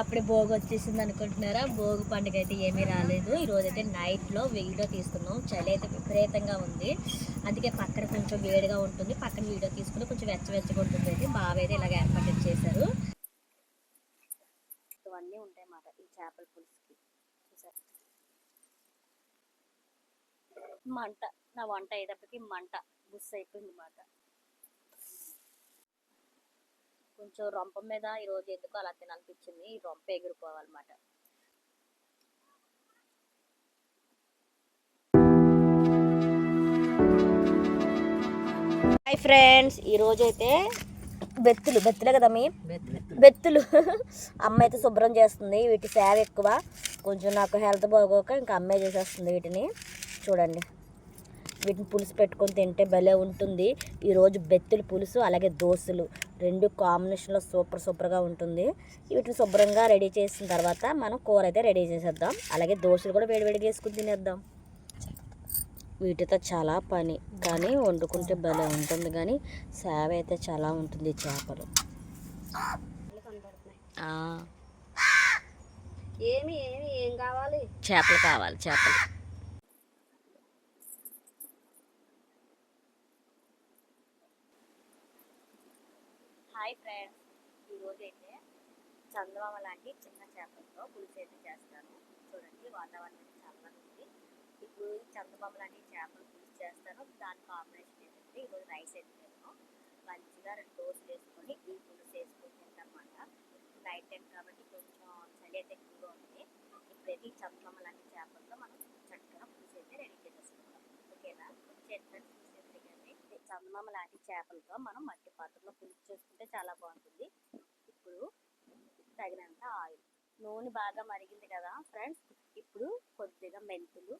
అప్పుడే భోగి వచ్చేసింది అనుకుంటున్నారా? భోగి పండుగ అయితే ఏమీ రాలేదు. ఈరోజు అయితే నైట్లో వీడియో తీసుకున్నాం. చలి అయితే విపరీతంగా ఉంది, అందుకే పక్కన కొంచెం వేడిగా ఉంటుంది. పక్కన వీడియో తీసుకుని కొంచెం వెచ్చగా ఉంటుంది. అయితే బాగా అయితే ఇలాగ ఏర్పాటు చేశారు. ఇవన్నీ ఉంటాయి అన్నమాట ఈ చేపల పులుసుకి. చూసారు మంట, నా వంట అయ్యేటప్పటికి మంట బుస్ అయిపోయింది అన్నమాట. కొంచెం రొంప మీద ఈరోజు ఎందుకో అలా తినాలనిపించింది. ఈ రొంప ఎగిరిపోవాలన్నమాట. హాయ్ ఫ్రెండ్స్, ఈరోజైతే బెత్తులే కదా మీ బెత్తులు అమ్మ అయితే శుభ్రం చేస్తుంది. వీటి సేవ ఎక్కువ, కొంచెం నాకు హెల్త్ బాగోక ఇంకా అమ్మే చేసేస్తుంది వీటిని. చూడండి, వీటిని పులుసు పెట్టుకొని తింటే భలే ఉంటుంది. ఈరోజు బెత్తులు పులుసు అలాగే దోశలు రెండు కాంబినేషన్లో సూపర్గా ఉంటుంది. వీటిని శుభ్రంగా రెడీ చేసిన తర్వాత మనం కూర అయితే రెడీ చేసేద్దాం. అలాగే దోశలు కూడా వేడివేడిగా వేసుకుని తినేద్దాం. వీటితో చాలా పని, కానీ వండుకుంటే భలే ఉంటుంది. కానీ సేవ అయితే చాలా ఉంటుంది. చేపలు ఏం కావాలి? చేపలు కావాలి, చేపలు. హాయ్ ఫ్రెండ్స్, ఈరోజైతే చందమామ లాంటి చిన్న చేపలతో పులుసు అయితే చేస్తాను. చూడండి, వాతావరణం చాలా ఉంది. ఇప్పుడు చందమామ లాంటి చేపలు పులుసు చేస్తాను. దాని కాంబినేషన్ ఏంటంటే ఈరోజు రైస్ అయితే నేను మంచిగా 2 దోశలు వేసుకొని ఈ పులుసు వేసుకొని తింటామన్నమాట. నైట్ టైం కాబట్టి కొంచెం చలి అయితే ఎక్కువగా ఉంది. ఇప్పుడైతే ఈ చందమామ లాంటి చేపలతో మనం చక్కగా పులుసు అయితే రెడీ చేసేసుకుంటాం. ఓకేనా? చందమామ లాంటి చేపలతో మనం మట్టి పాత్రలో పులుసు చేసుకుంటే చాలా బాగుంటుంది. ఇప్పుడు తగినంత ఆయిల్, నూనె బాగా మరిగింది కదా ఫ్రెండ్స్. ఇప్పుడు కొద్దిగా మెంతులు,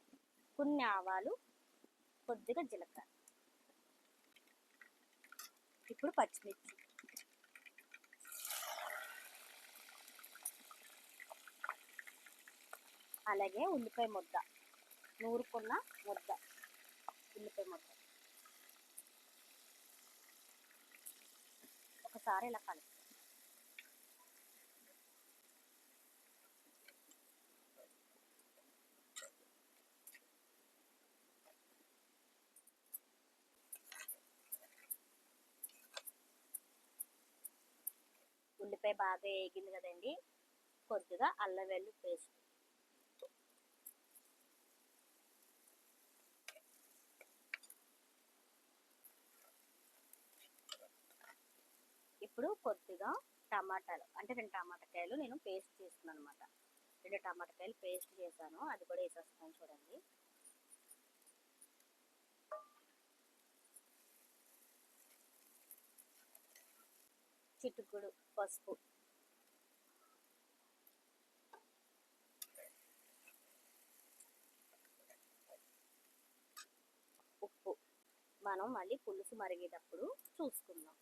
కొన్ని ఆవాలు, కొద్దిగా జీలకర్ర, ఇప్పుడు పచ్చిమిర్చి, అలాగే ఉల్లిపాయ ముద్ద, నూరుకున్న ముద్ద ఉల్లిపాయ ముద్ద ఒకసారి ఇలా కలుపు. ఉల్లిపాయ బాగా వేగింది కదండి, కొద్దిగా అల్లం వెల్లుల్లి పేస్ట్, ఇప్పుడు కొద్దిగా టమాటాలు, అంటే 2 టమాటాకాయలు నేను పేస్ట్ చేస్తున్నాను అనమాట. 2 టమాటాకాయలు పేస్ట్ చేశాను, అది కూడా వేసేస్తాను. చూడండి, చిటుకుడు పసుపు, ఉప్పు మనం మళ్ళీ పులుసు మరిగేటప్పుడు చూసుకుందాం.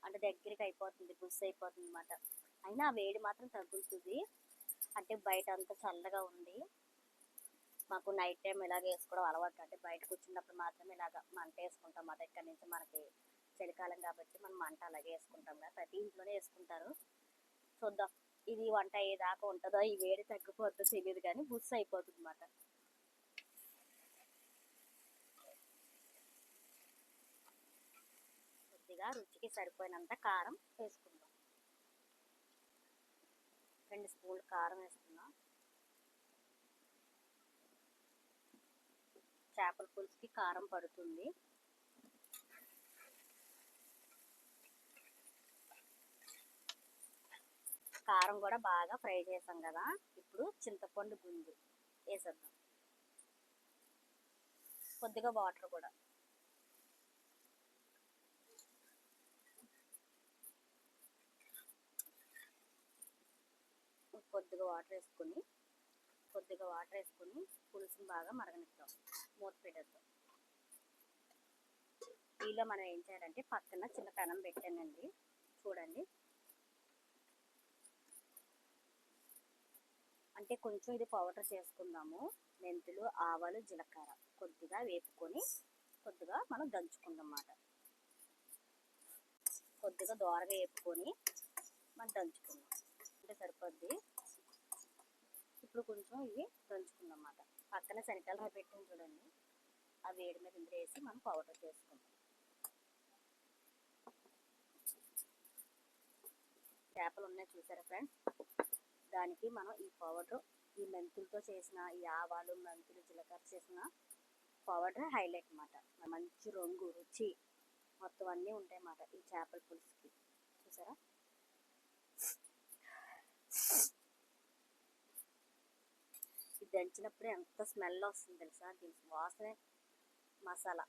అంటే దగ్గరికి అయిపోతుంది, పులుసు అయిపోతుంది అన్నమాట. అయినా వేడి మాత్రం తగ్గుతుంది. అంటే బయట అంతా చల్లగా ఉంది. మాకు నైట్ టైం ఇలాగ వేసుకోవడం అలవాటు. అంటే బయట కూర్చున్నప్పుడు మాత్రమే ఇలాగ మంట వేసుకుంటాం అన్నమాట. ఇక్కడ నుంచి మనకి చలికాలం కాబట్టి మనం మంట అలాగే వేసుకుంటాం కదా, ప్రతి ఇంట్లోనే వేసుకుంటారు. చూద్దాం ఇది వంట అయ్యేదాకా ఉంటుందో, ఈ వేడి తగ్గిపోతుందో తెలియదు, కానీ బుస్ అయిపోతుంది అన్నమాట. కొద్దిగా రుచికి సరిపోయినంత కారం వేసుకుందాం. 2 స్పూన్లు కారం వేసుకుందాం. చేపల పులుసుకి కారం పడుతుంది. కారం కూడా బాగా ఫ్రై చేసాం కదా, ఇప్పుడు చింతపండు గుంజు వేసేద్దాం. కొద్దిగా వాటర్ కూడా, కొద్దిగా వాటర్ వేసుకొని పులుసుని బాగా మరగనిద్దాం. మూత పెట్టేద్దాం. ఈలో మనం ఏం చేయాలంటే పక్కన చిన్న పెనం పెట్టానండి, చూడండి. అంటే కొంచెం ఇది పౌడర్ చేసుకుందాము. మెంతులు, ఆవాలు, జీలకర్ర కొద్దిగా వేపుకొని కొద్దిగా మనం దంచుకుందాం అన్నమాట. కొద్దిగా దోరగా వేపుకొని మనం దంచుకుందాం అంటే సరిపోద్ది. ఇప్పుడు కొంచెం ఇవి దంచుకుందాం అన్నమాట. పక్కన శనగలు పెట్టింది చూడండి, ఆ వేడి మీద ఇందులో వేసి మనం పౌడర్ చేసుకుందాం. చేపలు ఉన్నాయి చూసారా ఫ్రెండ్స్, దానికి మనం ఈ పౌడర్, ఈ మెంతులతో చేసిన ఈ ఆవాలు మెంతులు జీలకర్ర చేసిన పౌడర్ హైలైట్ అన్నమాట. మంచి రంగు రుచి మొత్తం అన్నీ ఉంటాయి అన్నమాట ఈ చేపల పులుసుకి. చూసారా, ఇది దంచినప్పుడే ఎంత స్మెల్ వస్తుంది తెలుసా. దీని వాసనే మసాలా,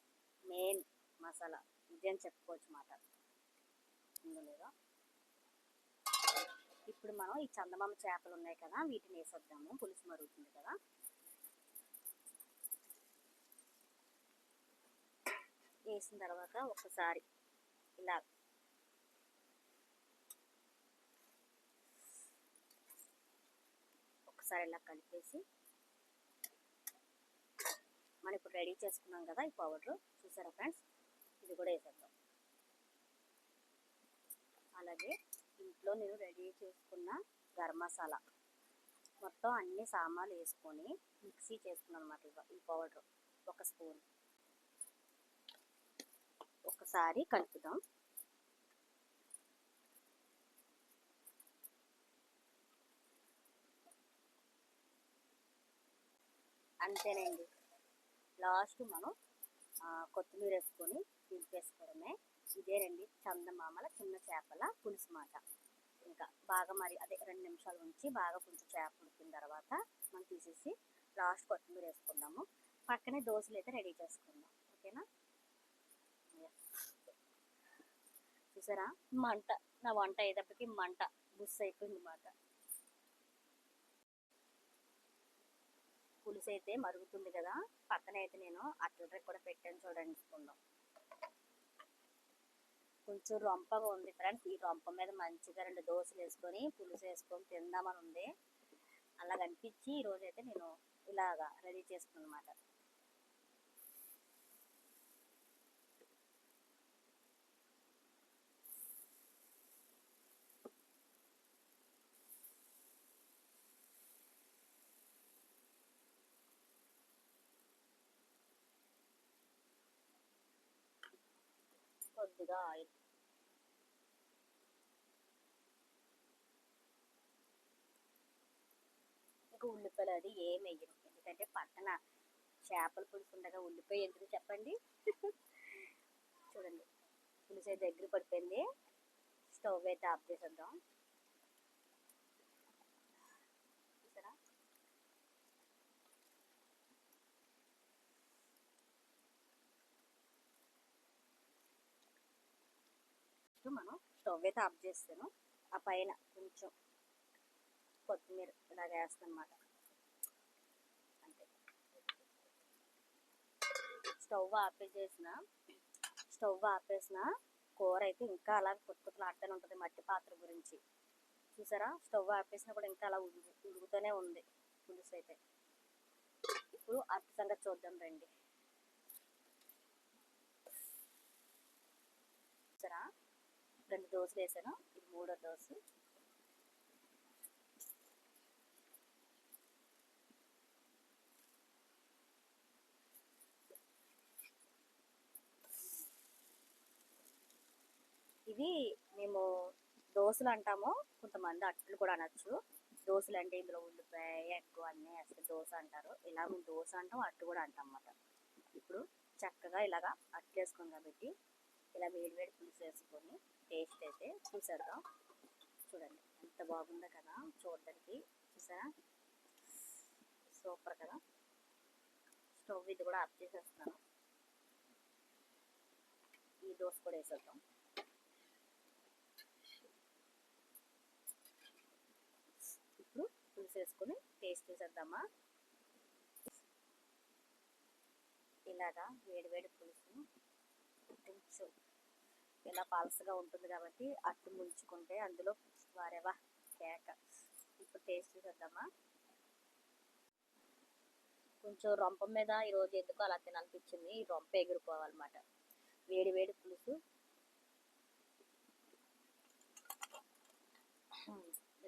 మెయిన్ మసాలా ఇది అని చెప్పుకోవచ్చు అన్నమాట. ఇందులో ఇప్పుడు మనం ఈ చందమామ చేపలు ఉన్నాయి కదా, వీటిని వేసేద్దాము. పులుసు మరుగుతుంది కదా, వేసిన తర్వాత ఒకసారి ఇలా కలిపేసి మనం ఇప్పుడు రెడీ చేసుకున్నాం కదా ఈ పౌడర్, చూసారా ఫ్రెండ్స్, ఇది కూడా వేసేద్దాం. అలాగే ఇంట్లో నేను రెడీ చేసుకున్న గరం మసాలా మొత్తం అన్ని సామాన్లు వేసుకొని మిక్సీ చేసుకున్నాను అన్నమాట. ఈ పౌడర్ ఒక స్పూన్ ఒకసారి కలుపుదాం. అంతేనండి, లాస్ట్ మనం కొత్తిమీర వేసుకొని దింపేసుకోవడమే. ఇదేనండి చందమామల చిన్న చేపల పులుసు మాట. ఇంకా బాగా మరి అదే 2 నిమిషాలు ఉంచి బాగా కొంచెం చేప ఉడికిన తర్వాత మనం తీసేసి లాస్ట్ కొత్తిమీర వేసుకుందాము. పక్కనే దోశలు అయితే రెడీ చేసుకుందాం, ఓకేనా. చూసారా, మంట, నా వంట అయ్యేటప్పటికి మంట బుస్ అయిపోయింది మాట. పులుసు అయితే మరుగుతుంది కదా, పక్కన అయితే నేను అట్ల కూడా పెట్టాను చూడండి. తీసుకుందాం. కొంచెం రొంపగా ఉంది ఫ్రెండ్స్, ఈ రొంప మీద మంచిగా 2 దోశలు వేసుకొని పులుసు వేసుకొని తిందామని ఉంది. అలా అనిపించి ఈరోజు అయితే నేను ఇలాగా రెడీ చేసుకున్నాను అన్నమాట. కొద్దిగా ఆయిల్, ఇంకా ఉల్లిపాయలు అది ఏం వేయను, ఎందుకంటే పక్కన చేపల పులుసు ఉండగా ఉల్లిపాయ ఎందుకు చెప్పండి. చూడండి, పులుసు అయితే దగ్గర పడిపోయింది. స్టవ్ అయితే ఆఫ్ చేసేద్దాం. చూసారా, మనం స్టవ్ అయితే ఆఫ్ చేస్తాను. ఆ పైన కొంచెం కొత్తిమీర ఇలాగ వేస్తాను అన్నమాట. అంతే, స్టవ్ ఆపేసిన కూర అయితే ఇంకా అలా కొత్తులు ఆడుతూనే ఉంటుంది. మట్టి పాత్ర గురించి చూసారా, స్టవ్ ఆపేసినా కూడా ఇంకా అలా ఉడుకుతూనే ఉంది పులుసు అయితే. ఇప్పుడు అర్థ సంగతి చూద్దాం రండి. చూసారా, 2 దోశలు వేసాను, ఇది 3వ దోశ. ఇవి మేము దోశలు అంటాము, కొంతమంది అట్లు కూడా అనొచ్చు. దోశలు అంటే ఇందులో ఉల్లిపాయ ఎగ్ అన్నీ వేస్తే దోశ అంటారు. ఇలా మేము దోశ అంటాం, అట్టు కూడా అంటాం అన్నమాట. ఇప్పుడు చక్కగా ఇలాగా అట్లు వేసుకొని కాబట్టి ఇలా వేడి పులుసు వేసుకొని టేస్ట్ అయితే చూసేద్దాం. చూడండి ఎంత బాగుందో కదా చూడడానికి, చూసారా, సూపర్ కదా. స్టవ్ ఇది కూడా ఆఫ్ చేసేస్తాను. ఈ దోశ కూడా వేసేద్దాం. ఇప్పుడు పులుసు వేసుకొని టేస్ట్ చూసేద్దామా. ఇలాగా వేడి పులుసు కొంచెం ఇలా పలసగా ఉంటుంది కాబట్టి అట్టు ముంచుకుంటే అందులో వారేవా కేక. ఇప్పుడు టేస్ట్ చూసేద్దామా. కొంచెం రొంప మీద ఈరోజు ఎందుకో అలా తినాలనిపించింది. ఈ రొంప ఎగిరిపోవాలన్నమాట. వేడి పులుసు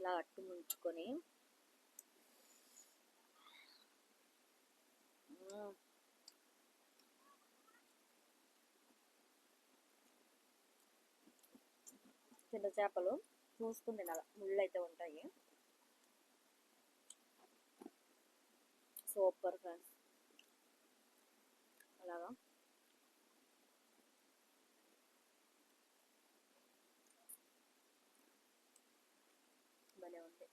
ఇలా అట్టు ముంచుకొని చిన్న చేపలు చూసుకుని తినాలి, ముళ్ళు అయితే ఉంటాయి. Super friends. అలాగా భలే ఉంది.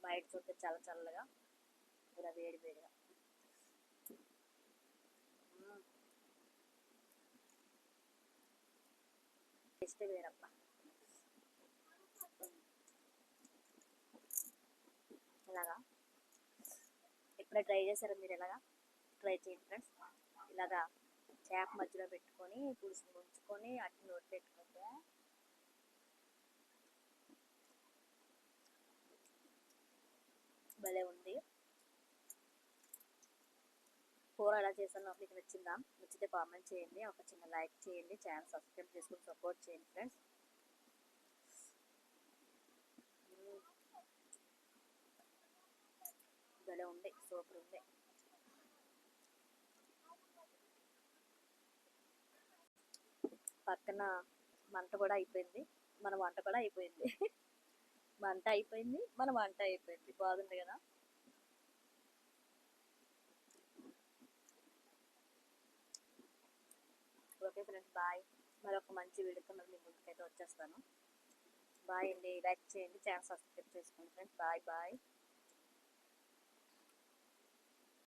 బయట చూస్తే చల్ల చల్లగా, ఇలా వేడి వేడిగా. టేస్ట్ వేరప్ప. ఇలాగా ఎప్పుడే ట్రై చేశారు మీరు? ఎలాగా ట్రై చేయండి ఫ్రెండ్స్. ఇలాగా చేప మధ్యలో పెట్టుకొని పులుసుని ఉంచుకొని అట్టి నోటి పెట్టుకుంటే భలే ఉంది. కూర ఎలా చేశానో మీకు నచ్చిందా? నచ్చితే కామెంట్ చేయండి, ఒక చిన్న లైక్ చేయండి, ఛానల్ సబ్స్క్రైబ్ చేసుకుని సపోర్ట్ చేయండి ఫ్రెండ్స్. భలే ఉంది, సూపర్ ఉంది. పక్కన మంట కూడా అయిపోయింది, మన వంట కూడా అయిపోయింది. మంట అయిపోయింది, మన వంట అయిపోయింది. బాగుంది కదా? Okay friends, bye. మరొక మంచి వీడియోతో మరి మీ ముందుకైతే వచ్చేస్తాను. బాయ్ అండి. లైక్ చేయండి, ఛానల్ సబ్స్క్రైబ్ చేసుకోండి ఫ్రెండ్స్. Bye bye.